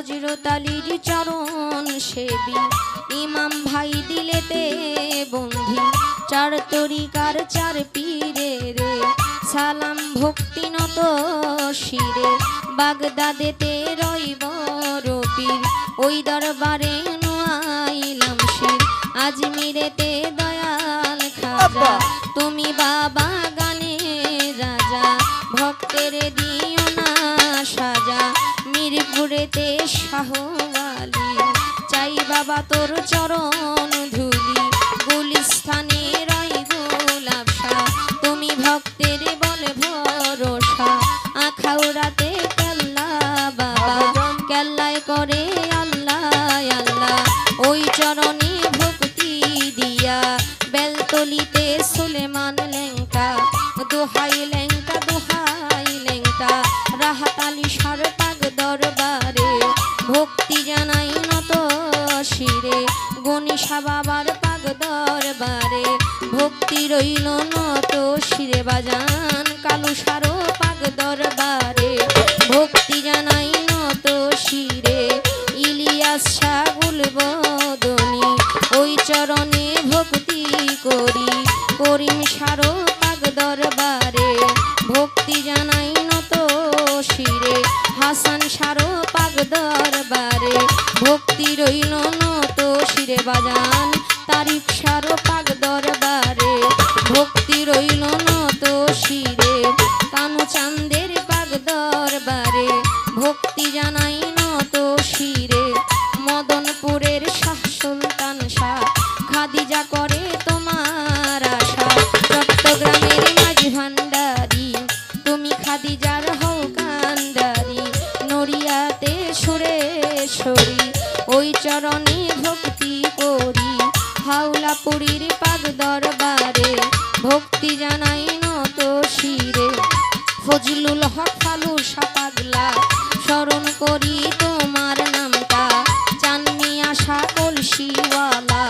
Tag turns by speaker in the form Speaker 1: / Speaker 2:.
Speaker 1: হযরত আলীর চরণ সেবী ইমাম ভাই দিলেতে বন্ধি চার তরিকার চার পীরে রে সালাম ভক্তি নত শিরে বাগদাদেতে রইব রবির ওই দরবারে নোয়াইলাম শির আজমিরেতে দয়াল খাজা তুমি বাবা গানে রাজা ভক্তের দিও না সাজা মিরপুরেতে শাহওয়ালি চাই বাবা তোর চরণ ধুলি গুলিস্থানে রই গোলাপ শাহ তুমি ভক্তের বল ভরসা আখাউড়াতে কেল্লা বাবা কেল্লায় করে আল্লাহ আল্লাহ ওই চরণে ভক্তি দিয়া বেলতলিতে সুলেমান লেঙ্কা দোহাই লেঙ্কা দোহাই লেঙ্কা রাহাতালি সার পাগ দরবারে ভক্তি জানাই নত শিরে গণিসা বাবার পাগ দরবারে ভক্তি রইল নত শিরে বাজান কালু সারো পাগ দরবারে ভক্তি জানাই নত শিরে ইলিয়াস শাগুল বদনি ওই চরণে ভক্তি করি করিম সারো পাগ দরবারে ভক্তি জানাই নত শিরে হাসান সারো পাগ দরবারে ভক্তি রইল নত শিরে বাজান তারিফ সারো পাগ দরবারে ভক্তি রইল নত শিরে কানু চাঁদের পাগ দরবারে ভক্তি জানাই নত শিরে মদনপুরের শাহ সুলতান শাহ খাদিজা করে তোমার আশা চট্টগ্রামের মাঝি ভান্ডারি তুমি খাদিজার হও কান্ডারি নড়িয়াতে সুরেশ্বরী ওই চরণে ভক্তি করি হাওলাপুরীর পাগ দরবারে ভক্তি জানাই নত শিরে ফজলুল হক ফালু